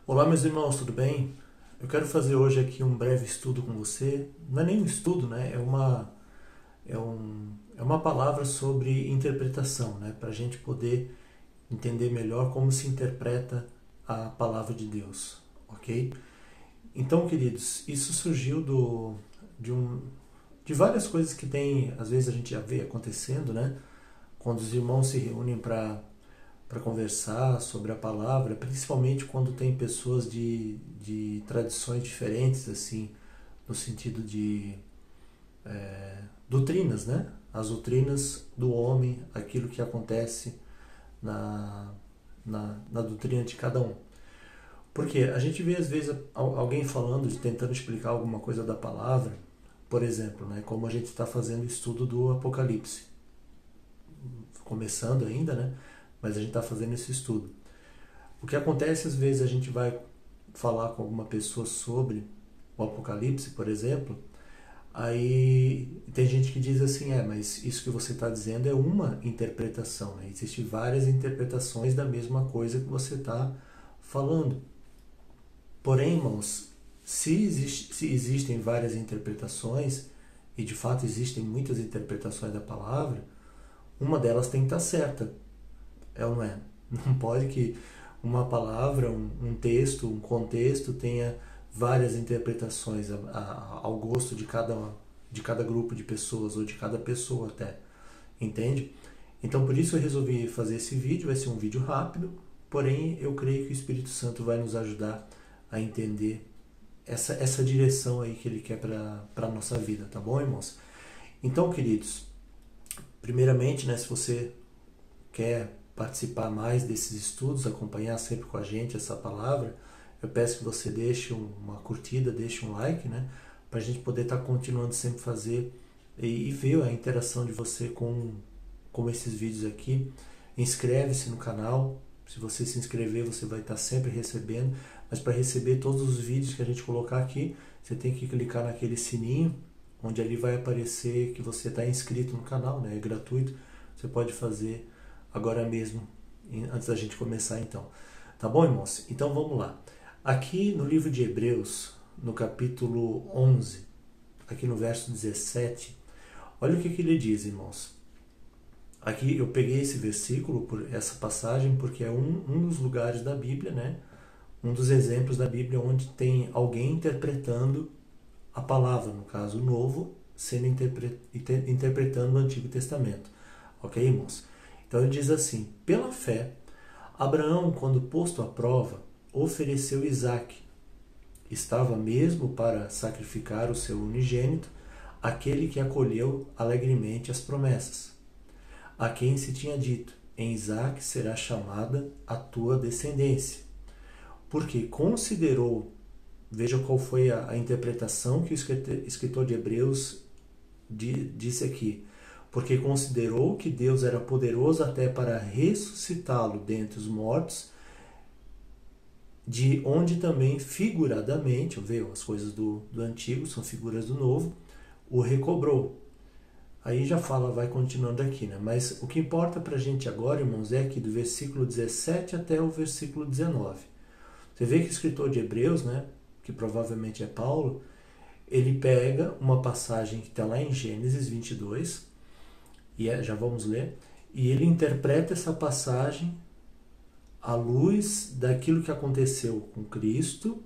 Olá, meus irmãos, tudo bem? Eu quero fazer hoje aqui um breve estudo com você. Não é nem um estudo, né? É uma palavra sobre interpretação, né? Para a gente poder entender melhor como se interpreta a palavra de Deus, ok? Então, queridos, isso surgiu de várias coisas que tem, às vezes a gente já vê acontecendo, né? Quando os irmãos se reúnem para conversar sobre a palavra, principalmente quando tem pessoas de tradições diferentes, assim, no sentido de doutrinas, né? As doutrinas do homem, aquilo que acontece na doutrina de cada um. Porque a gente vê às vezes alguém falando, tentando explicar alguma coisa da palavra, por exemplo, né? Como a gente está fazendo o estudo do Apocalipse. Começando ainda, né? Mas a gente está fazendo esse estudo. O que acontece às vezes a gente vai falar com alguma pessoa sobre o Apocalipse, por exemplo, aí tem gente que diz assim, mas isso que você está dizendo é uma interpretação, né? Existem várias interpretações da mesma coisa que você está falando. Porém, irmãos, se existem várias interpretações, e de fato existem muitas interpretações da palavra, uma delas tem que estar certa. É ou não é? Não pode que uma palavra, um texto, um contexto tenha várias interpretações ao gosto de cada grupo de pessoas ou de cada pessoa até. Entende? Então por isso eu resolvi fazer esse vídeo. Vai ser um vídeo rápido, porém eu creio que o Espírito Santo vai nos ajudar a entender essa direção aí que ele quer para a nossa vida, tá bom, irmãos? Então, queridos, primeiramente, né, se você quer participar mais desses estudos, acompanhar sempre com a gente essa palavra, eu peço que você deixe uma curtida, deixe um like, né, para a gente poder estar continuando sempre fazer e ver a interação de você com esses vídeos aqui. Inscreve-se no canal. Se você se inscrever, você vai estar sempre recebendo, mas para receber todos os vídeos que a gente colocar aqui, você tem que clicar naquele sininho, onde ali vai aparecer que você está inscrito no canal, né, é gratuito, você pode fazer agora mesmo, antes da gente começar então. Tá bom, irmãos? Então vamos lá. Aqui no livro de Hebreus, no capítulo 11, aqui no verso 17, olha o que ele diz, irmãos. Aqui eu peguei esse versículo, essa passagem, porque é um dos lugares da Bíblia, né? Um dos exemplos da Bíblia onde tem alguém interpretando a palavra, no caso o Novo, sendo interpretando o Antigo Testamento. Ok, irmãos? Então ele diz assim: pela fé, Abraão, quando posto à prova, ofereceu Isaque. Estava mesmo para sacrificar o seu unigênito, aquele que acolheu alegremente as promessas, a quem se tinha dito: em Isaque será chamada a tua descendência. Porque considerou, veja qual foi a interpretação que o escritor de Hebreus disse aqui, porque considerou que Deus era poderoso até para ressuscitá-lo dentre os mortos, de onde também figuradamente, viu, as coisas do antigo são figuras do novo, o recobrou. Aí já fala, vai continuando aqui, né? Mas o que importa pra gente agora, irmãos, é aqui do versículo 17 até o versículo 19. Você vê que o escritor de Hebreus, né, que provavelmente é Paulo, ele pega uma passagem que está lá em Gênesis 22, e já vamos ler, e ele interpreta essa passagem à luz daquilo que aconteceu com Cristo,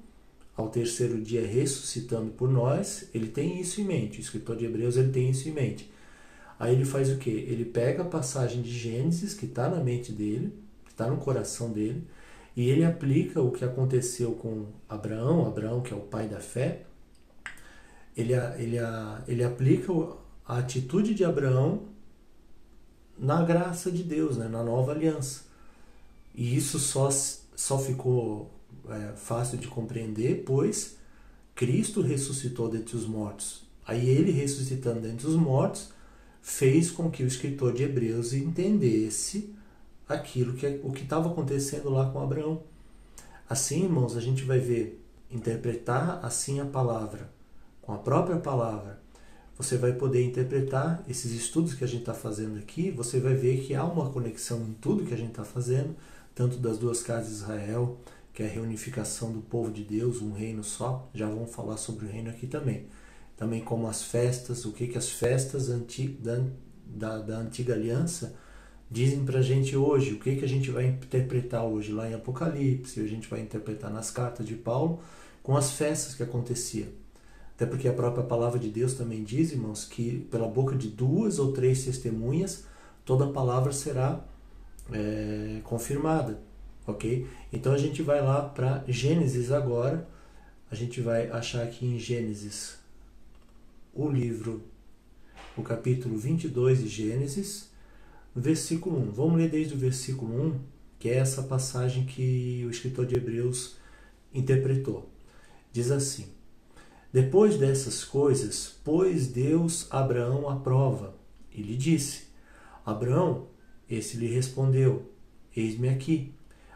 ao terceiro dia ressuscitando por nós. Ele tem isso em mente, o escritor de Hebreus ele tem isso em mente. Aí ele faz o quê? Ele pega a passagem de Gênesis, que está na mente dele, que está no coração dele, e ele aplica o que aconteceu com Abraão, que é o pai da fé, ele aplica a atitude de Abraão na graça de Deus, né, na nova aliança. E isso só ficou fácil de compreender, pois Cristo ressuscitou dentre os mortos. Aí ele ressuscitando dentre os mortos fez com que o escritor de Hebreus entendesse o que estava acontecendo lá com Abraão. Assim, irmãos, a gente vai ver, interpretar assim a palavra, com a própria palavra, você vai poder interpretar esses estudos que a gente está fazendo aqui, você vai ver que há uma conexão em tudo que a gente está fazendo, tanto das duas casas de Israel, que é a reunificação do povo de Deus, um reino só. Já vamos falar sobre o reino aqui também. Também como as festas, o que as festas da antiga aliança dizem para a gente hoje, o que a gente vai interpretar hoje lá em Apocalipse, a gente vai interpretar nas cartas de Paulo, com as festas que aconteciam. Até porque a própria palavra de Deus também diz, irmãos, que pela boca de 2 ou 3 testemunhas, toda palavra será confirmada, ok? Então a gente vai lá para Gênesis agora, a gente vai achar aqui em Gênesis o capítulo 22 de Gênesis, versículo 1. Vamos ler desde o versículo 1, que é essa passagem que o escritor de Hebreus interpretou. Diz assim: depois dessas coisas, pôs Deus Abraão à prova, e lhe disse: Abraão, esse lhe respondeu: eis-me aqui.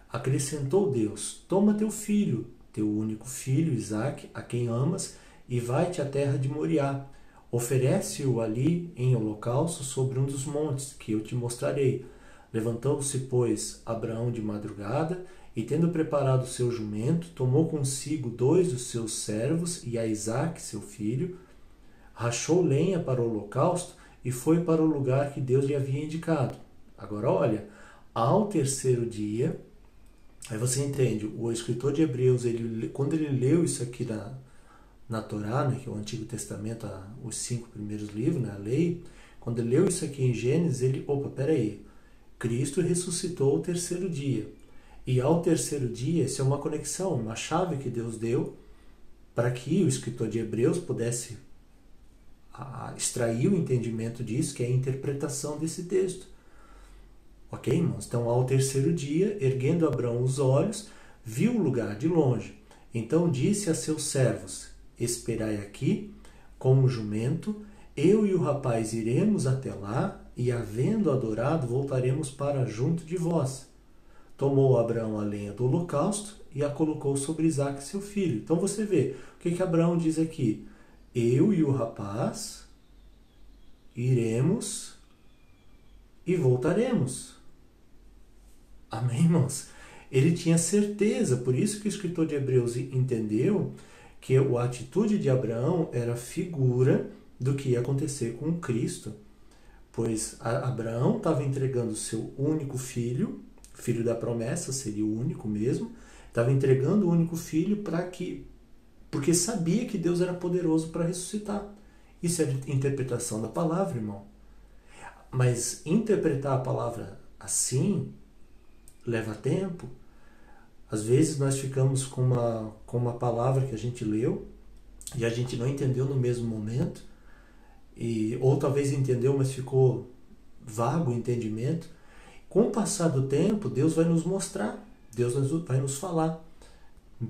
Acrescentou Deus: toma teu filho, teu único filho, Isaque, a quem amas, e vai-te à terra de Moriá. Oferece-o ali em holocausto sobre um dos montes, que eu te mostrarei. Levantou-se, pois, Abraão de madrugada, e tendo preparado o seu jumento, tomou consigo 2 dos seus servos e a Isaque, seu filho, rachou lenha para o holocausto e foi para o lugar que Deus lhe havia indicado. Agora olha, ao terceiro dia, aí você entende, o escritor de Hebreus, quando ele leu isso aqui na Torá, né, que é o Antigo Testamento, os 5 primeiros livros, né, a lei, quando ele leu isso aqui em Gênesis, peraí, Cristo ressuscitou ao terceiro dia. E ao terceiro dia, isso é uma conexão, uma chave que Deus deu para que o escritor de Hebreus pudesse extrair o entendimento disso, que é a interpretação desse texto. Ok, irmãos? Então, ao terceiro dia, erguendo Abraão os olhos, viu o lugar de longe. Então disse a seus servos: esperai aqui, com o jumento, eu e o rapaz iremos até lá, e havendo adorado, voltaremos para junto de vós. Tomou Abraão a lenha do holocausto e a colocou sobre Isaque, seu filho. Então você vê, o que Abraão diz aqui? Eu e o rapaz iremos e voltaremos. Amém, irmãos? Ele tinha certeza, por isso que o escritor de Hebreus entendeu que a atitude de Abraão era figura do que ia acontecer com Cristo. Pois Abraão estava entregando o seu único filho, filho da promessa, seria o único mesmo, estava entregando o único filho porque sabia que Deus era poderoso para ressuscitar. Isso é a interpretação da palavra, irmão. Mas interpretar a palavra assim leva tempo. Às vezes nós ficamos com uma palavra que a gente leu e a gente não entendeu no mesmo momento, ou talvez entendeu, mas ficou vago o entendimento. Com o passar do tempo, Deus vai nos mostrar, Deus vai nos falar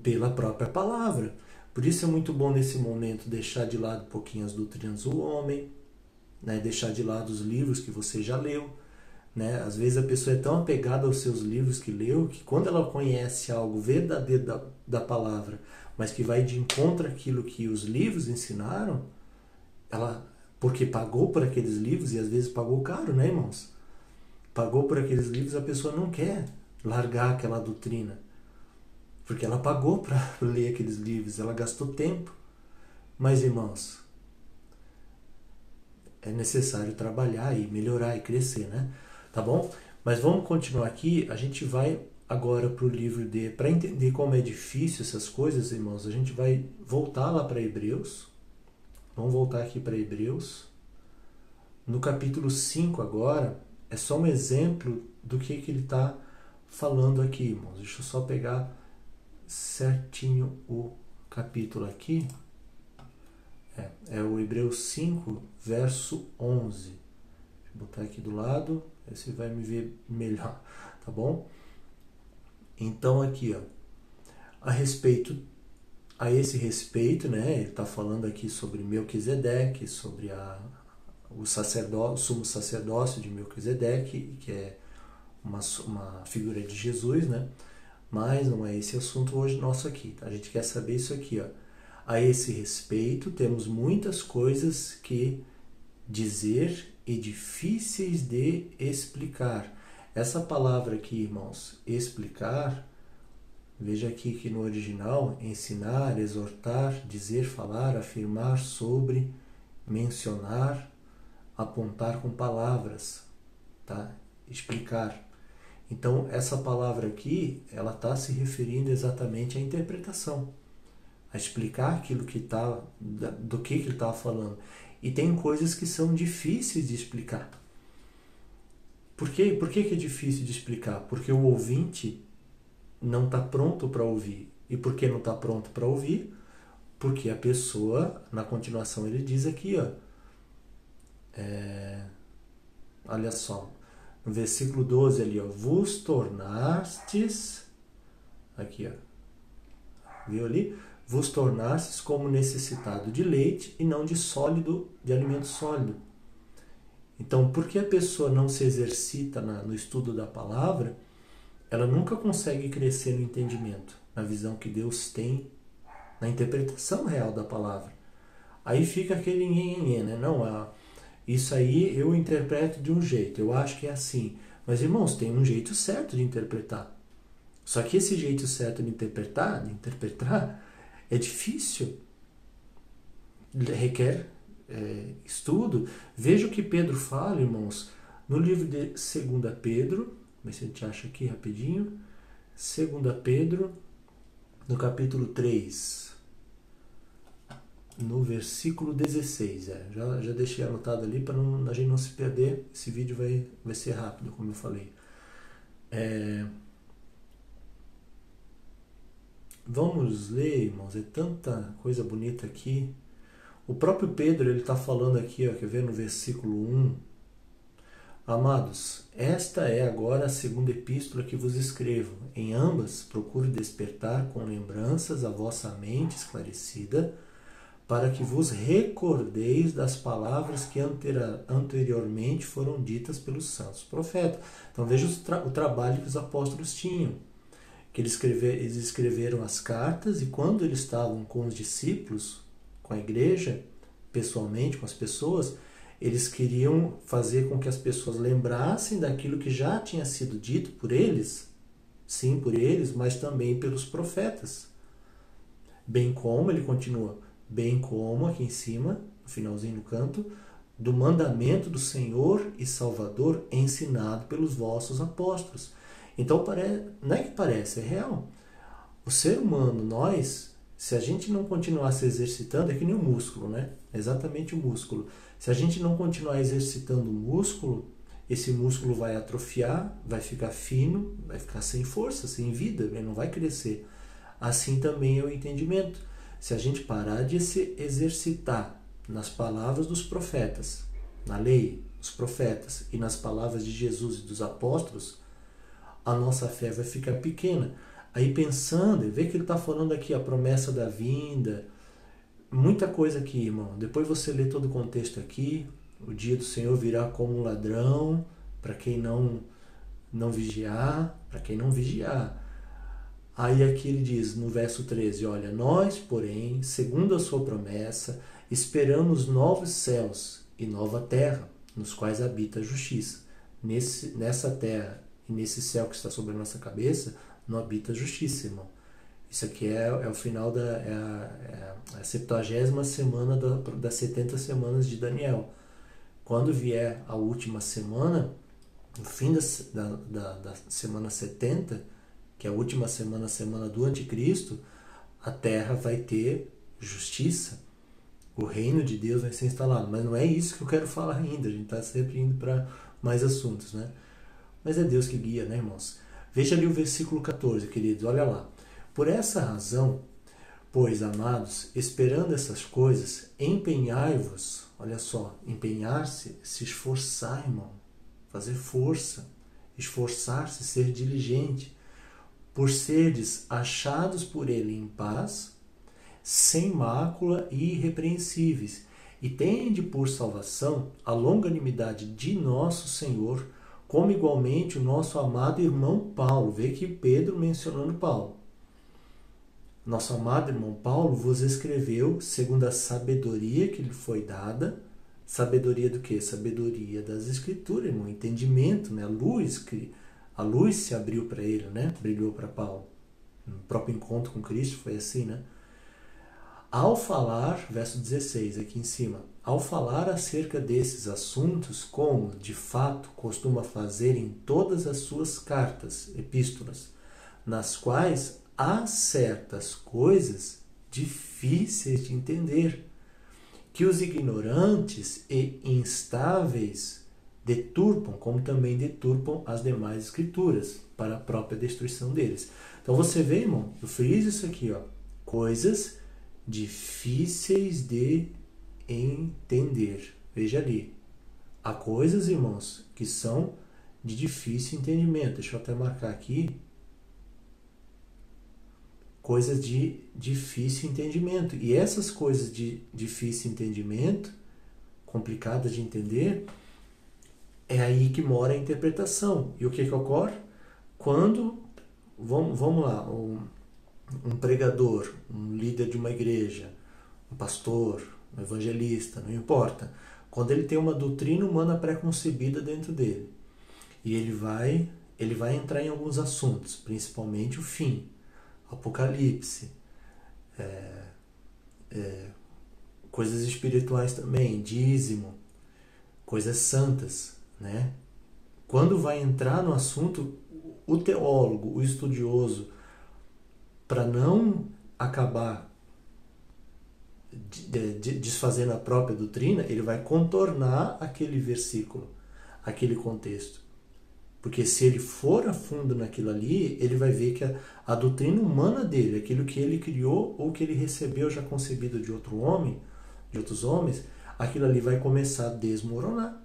pela própria palavra. Por isso é muito bom nesse momento deixar de lado um pouquinho as doutrinas do homem, né? Deixar de lado os livros que você já leu. Né? Às vezes a pessoa é tão apegada aos seus livros que leu, que quando ela conhece algo verdadeiro da palavra, mas que vai de encontro àquilo que os livros ensinaram, porque pagou por aqueles livros, e às vezes pagou caro, né, irmãos? Pagou por aqueles livros, a pessoa não quer largar aquela doutrina, porque ela pagou para ler aqueles livros, ela gastou tempo. Mas, irmãos, é necessário trabalhar e melhorar e crescer, né? Tá bom? Mas vamos continuar aqui. A gente vai agora para o livro para entender como é difícil essas coisas, irmãos, a gente vai voltar lá para Hebreus. Vamos voltar aqui para Hebreus. No capítulo 5 agora, é só um exemplo do que ele está falando aqui, irmãos. Deixa eu só pegar certinho o capítulo aqui. É o Hebreus 5, verso 11. Deixa eu botar aqui do lado, aí você vai me ver melhor, tá bom? Então aqui, a esse respeito, né, ele está falando aqui sobre Melquisedeque, sobre o sumo sacerdócio de Melquisedeque, que é uma figura de Jesus, né? Mas não é esse assunto hoje nosso aqui, tá? A gente quer saber isso aqui, ó. A esse respeito, temos muitas coisas que dizer e difíceis de explicar. Essa palavra aqui, irmãos, explicar, Veja aqui que no original, ensinar, exortar, dizer, falar, afirmar, sobre, mencionar, apontar com palavras, tá? Explicar. Então, essa palavra aqui, ela está se referindo exatamente à interpretação, a explicar aquilo que tá, do que ele estava falando. E tem coisas que são difíceis de explicar. Por quê? Por que é difícil de explicar? Porque o ouvinte não está pronto para ouvir. E por que não está pronto para ouvir? Porque a pessoa, na continuação ele diz aqui, ó, olha só, no versículo 12 ali, ó, vos tornastes, aqui, ó, viu ali? Vos tornastes como necessitado de leite e não de sólido, de alimento sólido. Então, porque a pessoa não se exercita no estudo da palavra, ela nunca consegue crescer no entendimento, na visão que Deus tem, na interpretação real da palavra. Aí fica aquele nhenhenhê, né? Não, isso aí eu interpreto de um jeito, eu acho que é assim. Mas, irmãos, tem um jeito certo de interpretar. Só que esse jeito certo de interpretar é difícil. Requer estudo. Veja o que Pedro fala, irmãos, no livro de 2 Pedro, ver se a gente acha aqui rapidinho. 2 Pedro, no capítulo 3, no versículo 16. Já deixei anotado ali para a gente não se perder. Esse vídeo vai ser rápido, como eu falei. Vamos ler, irmãos, é tanta coisa bonita aqui. O próprio Pedro, ele está falando aqui, ó, quer ver no versículo 1? Amados, esta é agora a segunda epístola que vos escrevo. Em ambas, procuro despertar com lembranças a vossa mente esclarecida, para que vos recordeis das palavras que anteriormente foram ditas pelos santos profetas. Então veja o trabalho que os apóstolos tinham. Que eles escreveram as cartas, e quando eles estavam com os discípulos, com a igreja, pessoalmente, com as pessoas, eles queriam fazer com que as pessoas lembrassem daquilo que já tinha sido dito por eles, sim, por eles, mas também pelos profetas. Bem como, ele continua, bem como aqui em cima, no finalzinho do canto, do mandamento do Senhor e Salvador ensinado pelos vossos apóstolos. Então, não é que parece, é real. O ser humano, nós, se a gente não continuar se exercitando, é que nem o músculo, né? É exatamente o músculo. Se a gente não continuar exercitando o músculo, esse músculo vai atrofiar, vai ficar fino, vai ficar sem força, sem vida, ele não vai crescer. Assim também é o entendimento. Se a gente parar de se exercitar nas palavras dos profetas, na lei, dos profetas, e nas palavras de Jesus e dos apóstolos, a nossa fé vai ficar pequena. Aí pensando, vê que ele está falando aqui a promessa da vinda, muita coisa aqui, irmão. Depois você lê todo o contexto aqui, o dia do Senhor virá como um ladrão, para quem não vigiar, para quem não vigiar. Aí aqui ele diz, no verso 13, olha, nós, porém, segundo a sua promessa, esperamos novos céus e nova terra, nos quais habita a justiça. Nessa terra e nesse céu que está sobre a nossa cabeça, não habita a justiça, irmão. Isso aqui é o final a 70ª semana das 70 semanas de Daniel. Quando vier a última semana, no fim da semana 70, que é a última semana, a semana do anticristo, a terra vai ter justiça. O reino de Deus vai ser instalado. Mas não é isso que eu quero falar ainda. A gente está sempre indo para mais assuntos, né? Mas é Deus que guia, né, irmãos? Veja ali o versículo 14, queridos. Olha lá. Por essa razão, pois, amados, esperando essas coisas, empenhai-vos. Olha só, empenhar-se, se esforçar, irmão. Fazer força. Esforçar-se, ser diligente. Por serdes achados por ele em paz, sem mácula e irrepreensíveis, e tende por salvação a longanimidade de nosso Senhor, como igualmente o nosso amado irmão Paulo. Vê que Pedro mencionando Paulo. Nosso amado irmão Paulo vos escreveu segundo a sabedoria que lhe foi dada. Sabedoria do quê? Sabedoria das Escrituras, irmão. Entendimento, né? A luz se abriu para ele, né? Brilhou para Paulo. no próprio encontro com Cristo foi assim, né? Ao falar, verso 16 aqui em cima, ao falar acerca desses assuntos, como de fato costuma fazer em todas as suas cartas, epístolas, nas quais há certas coisas difíceis de entender, que os ignorantes e instáveis deturpam, como também deturpam as demais escrituras, para a própria destruição deles. Então você vê, irmão, eu friso isso aqui, ó, coisas difíceis de entender. Veja ali. Há coisas, irmãos, que são de difícil entendimento. Deixa eu até marcar aqui. Coisas de difícil entendimento. E essas coisas de difícil entendimento, complicadas de entender, é aí que mora a interpretação. E o que ocorre? Quando, vamos lá, um pregador, um líder de uma igreja, um pastor, um evangelista, não importa. Quando ele tem uma doutrina humana pré-concebida dentro dele, e ele vai entrar em alguns assuntos, principalmente o fim, Apocalipse, coisas espirituais também, dízimo, coisas santas, né? Quando vai entrar no assunto, o teólogo, o estudioso, para não acabar desfazendo a própria doutrina, ele vai contornar aquele versículo, aquele contexto. Porque se ele for a fundo naquilo ali, ele vai ver que a doutrina humana dele, aquilo que ele criou ou que ele recebeu já concebido de outro homem, de outros homens, aquilo ali vai começar a desmoronar.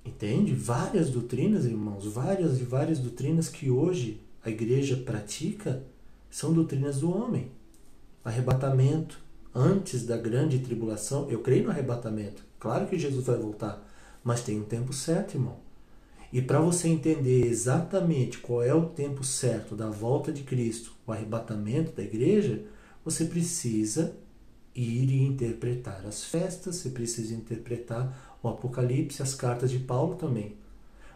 Entende? Várias doutrinas, irmãos, várias doutrinas que hoje a igreja pratica são doutrinas do homem. Arrebatamento, antes da grande tribulação, eu creio no arrebatamento. Claro que Jesus vai voltar, mas tem um tempo certo, irmão. E para você entender exatamente qual é o tempo certo da volta de Cristo, o arrebatamento da igreja, você precisa ir e interpretar as festas, você precisa interpretar o Apocalipse, as cartas de Paulo também.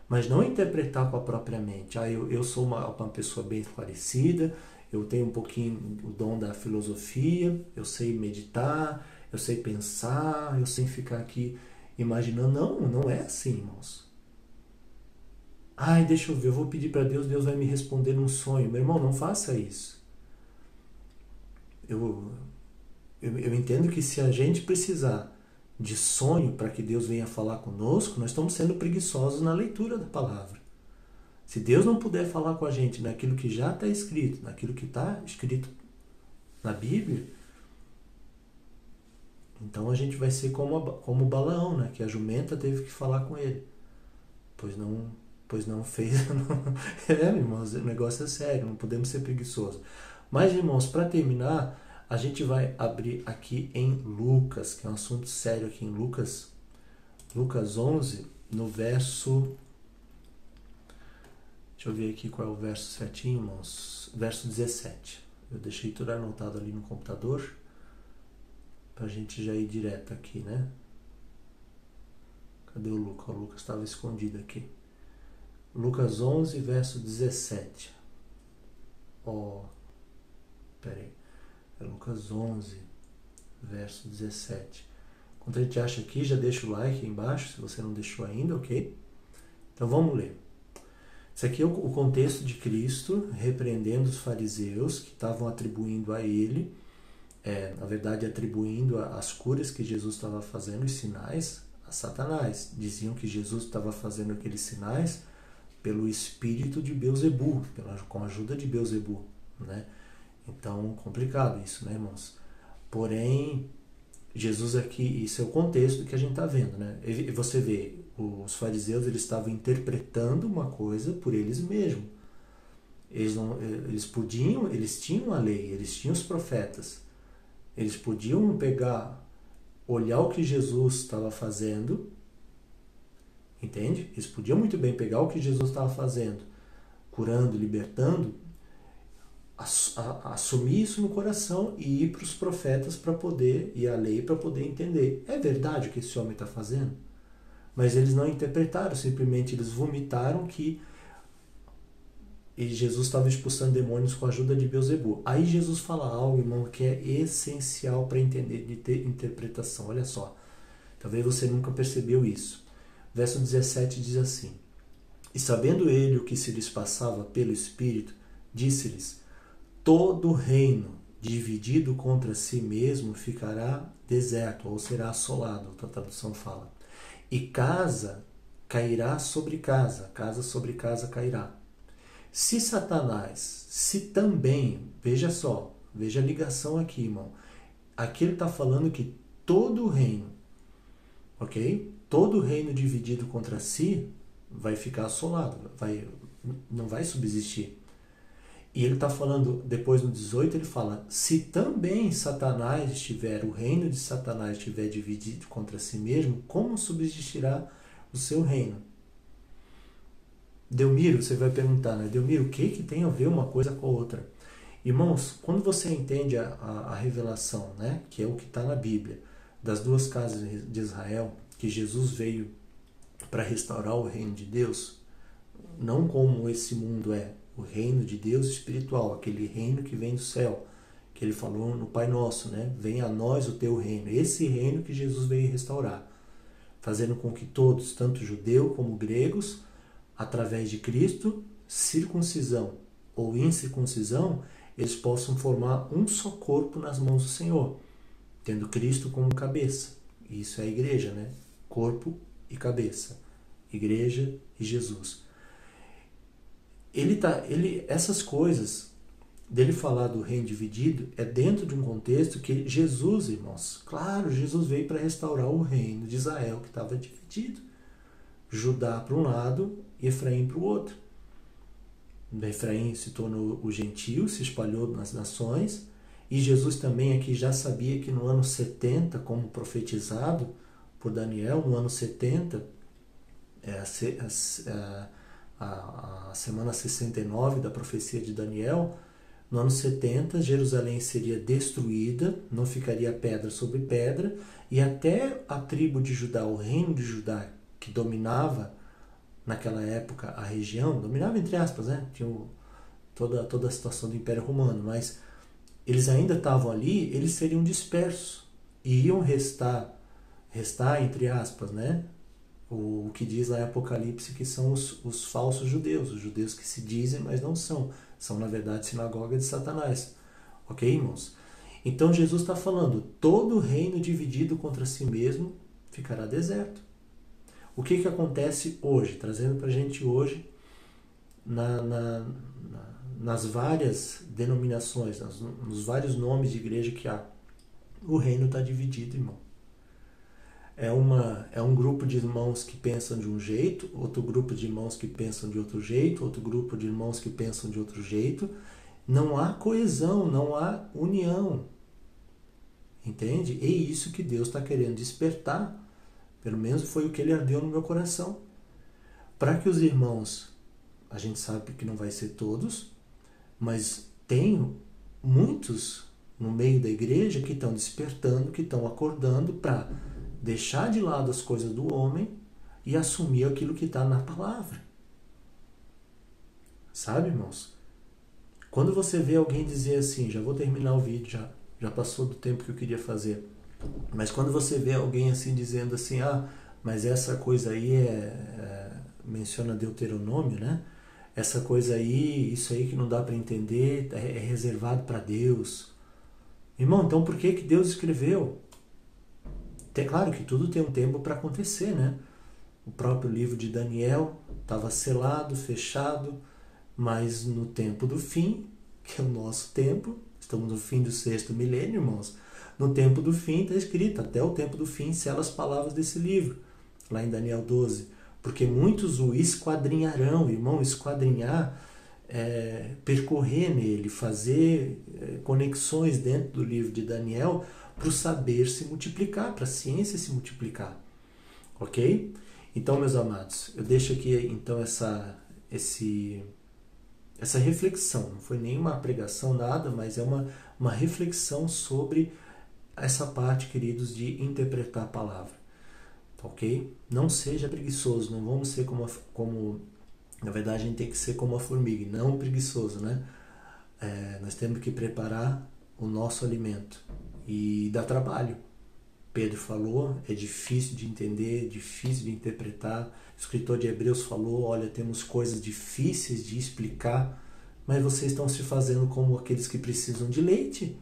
Mas não interpretar com a própria mente. Eu sou uma pessoa bem esclarecida, eu tenho um pouquinho o dom da filosofia, eu sei meditar, eu sei pensar, eu sei ficar aqui imaginando. Não é assim, irmãos. Deixa eu ver, eu vou pedir para Deus, Deus vai me responder num sonho. Meu irmão, não faça isso. Eu entendo que se a gente precisar de sonho para que Deus venha falar conosco, nós estamos sendo preguiçosos na leitura da palavra. Se Deus não puder falar com a gente naquilo que já está escrito, naquilo que está escrito na Bíblia, então a gente vai ser como Balaão, né? Que a jumenta teve que falar com ele. Pois não fez. Irmãos, o negócio é sério, não podemos ser preguiçosos. Mas, irmãos, para terminar, a gente vai abrir aqui em Lucas, que é um assunto sério aqui em Lucas 11, no verso... Deixa eu ver aqui qual é o verso certinho, irmãos. Verso 17. Eu deixei tudo anotado ali no computador, para a gente já ir direto aqui, né? Cadê o Lucas? O Lucas estava escondido aqui. Lucas 11, verso 17. Peraí. É Lucas 11, verso 17. Quando a gente acha aqui, já deixa o like aí embaixo, se você não deixou ainda, ok? Então vamos ler. Isso aqui é o contexto de Cristo repreendendo os fariseus que estavam atribuindo a ele, na verdade atribuindo as curas que Jesus estava fazendo, os sinais, a Satanás. Diziam que Jesus estava fazendo aqueles sinais pelo espírito de Beelzebul, com a ajuda de Beelzebul, né? Então, complicado isso, né, irmãos? Porém, Jesus aqui, isso é o contexto que a gente está vendo, né? E você vê, os fariseus, eles estavam interpretando uma coisa por eles mesmos. Eles tinham a lei, eles tinham os profetas. Eles podiam olhar o que Jesus estava fazendo, entende? Eles podiam muito bem pegar o que Jesus estava fazendo, curando, libertando, assumir isso no coração e ir para os profetas e a lei para poder entender. É verdade o que esse homem está fazendo? Mas eles não interpretaram, simplesmente eles vomitaram que E Jesus estava expulsando demônios com a ajuda de Beelzebul. Aí Jesus fala algo, irmão, que é essencial para entender, de ter interpretação. Olha só, talvez você nunca percebeu isso. Verso 17 diz assim: E sabendo ele o que se lhes passava pelo Espírito, disse-lhes: Todo reino dividido contra si mesmo ficará deserto, ou será assolado, outra tradução fala. E casa cairá sobre casa, casa sobre casa cairá. Se Satanás, se também, veja só, veja a ligação aqui, irmão. Aqui ele está falando que todo reino, ok? Todo reino dividido contra si vai ficar assolado, não vai subsistir. E ele está falando, depois no 18, ele fala: se também Satanás estiver, o reino de Satanás estiver dividido contra si mesmo, como subsistirá o seu reino? Delmiro, você vai perguntar, né? Delmiro, o que tem a ver uma coisa com a outra? Irmãos, quando você entende a revelação, né, que é o que está na Bíblia, das duas casas de Israel, que Jesus veio para restaurar o reino de Deus, não como esse mundo é, o reino de Deus espiritual, aquele reino que vem do céu, que ele falou no Pai Nosso, né? Venha a nós o teu reino. Esse reino que Jesus veio restaurar, fazendo com que todos, tanto judeu como gregos, através de Cristo, circuncisão ou incircuncisão, eles possam formar um só corpo nas mãos do Senhor, tendo Cristo como cabeça. Isso é a igreja, né? Corpo e cabeça. Igreja e Jesus. Essas coisas dele falar do reino dividido é dentro de um contexto que Jesus, irmãos, claro, Jesus veio para restaurar o reino de Israel que estava dividido. Judá para um lado e Efraim para o outro. Efraim se tornou o gentio, se espalhou nas nações, e Jesus também aqui já sabia que no ano 70, como profetizado por Daniel, no ano 70, a semana 69 da profecia de Daniel, no ano 70, Jerusalém seria destruída, não ficaria pedra sobre pedra, e até a tribo de Judá, o reino de Judá, que dominava naquela época a região, dominava entre aspas, né? Tinha toda a situação do Império Romano, mas eles ainda estavam ali, eles seriam dispersos e iam restar entre aspas, né? O que diz lá em Apocalipse que são os falsos judeus, os judeus que se dizem, mas não são na verdade sinagoga de Satanás, ok, irmãos? Então Jesus está falando, todo reino dividido contra si mesmo ficará deserto. O que acontece hoje, trazendo para a gente hoje, nas várias denominações, nos vários nomes de igreja que há, o reino está dividido, irmão. É um grupo de irmãos que pensam de um jeito, outro grupo de irmãos que pensam de outro jeito, outro grupo de irmãos que pensam de outro jeito. Não há coesão, não há união. Entende? É isso que Deus está querendo despertar. Pelo menos foi o que ele ardeu no meu coração. Para que os irmãos, a gente sabe que não vai ser todos, mas tem muitos no meio da igreja que estão despertando, que estão acordando para deixar de lado as coisas do homem e assumir aquilo que está na palavra. Sabe, irmãos? Quando você vê alguém dizer assim, já vou terminar o vídeo, já passou do tempo que eu queria fazer, mas quando você vê alguém assim dizendo assim, mas essa coisa aí menciona Deuteronômio, né? Essa coisa aí, isso aí que não dá para entender, é reservado para Deus. Irmão, então por que Deus escreveu? É claro que tudo tem um tempo para acontecer, né? O próprio livro de Daniel estava selado, fechado, mas no tempo do fim, que é o nosso tempo, estamos no fim do 6º milênio, irmãos, no tempo do fim está escrito, até o tempo do fim sela as palavras desse livro, lá em Daniel 12, porque muitos o esquadrinharão, irmão, esquadrinhar, percorrer nele, fazer conexões dentro do livro de Daniel, para o saber se multiplicar, para a ciência se multiplicar, ok? Então, meus amados, eu deixo aqui então essa reflexão, não foi nenhuma pregação, nada, mas é uma reflexão sobre essa parte, queridos, de interpretar a palavra, ok? Não seja preguiçoso, não vamos ser como Na verdade, a gente tem que ser como a formiga, e não preguiçoso, né? Nós temos que preparar o nosso alimento e dá trabalho. Pedro falou, é difícil de entender, difícil de interpretar. O escritor de Hebreus falou, olha, temos coisas difíceis de explicar, mas vocês estão se fazendo como aqueles que precisam de leite.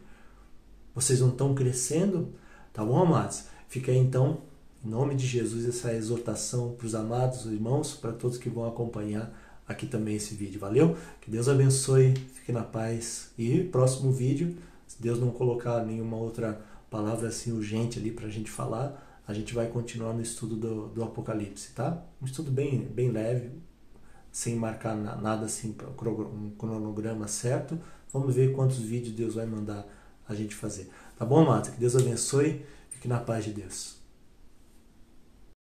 Vocês não estão crescendo? Tá bom, amados? Fica aí então, em nome de Jesus, essa exortação para os amados irmãos, para todos que vão acompanhar aqui também esse vídeo. Valeu? Que Deus abençoe, fique na paz. E próximo vídeo, se Deus não colocar nenhuma outra palavra assim urgente ali para a gente falar, a gente vai continuar no estudo do Apocalipse, tá? Um estudo bem leve, sem marcar nada assim, um cronograma certo. Vamos ver quantos vídeos Deus vai mandar a gente fazer. Tá bom, amado? Que Deus abençoe. Fique na paz de Deus.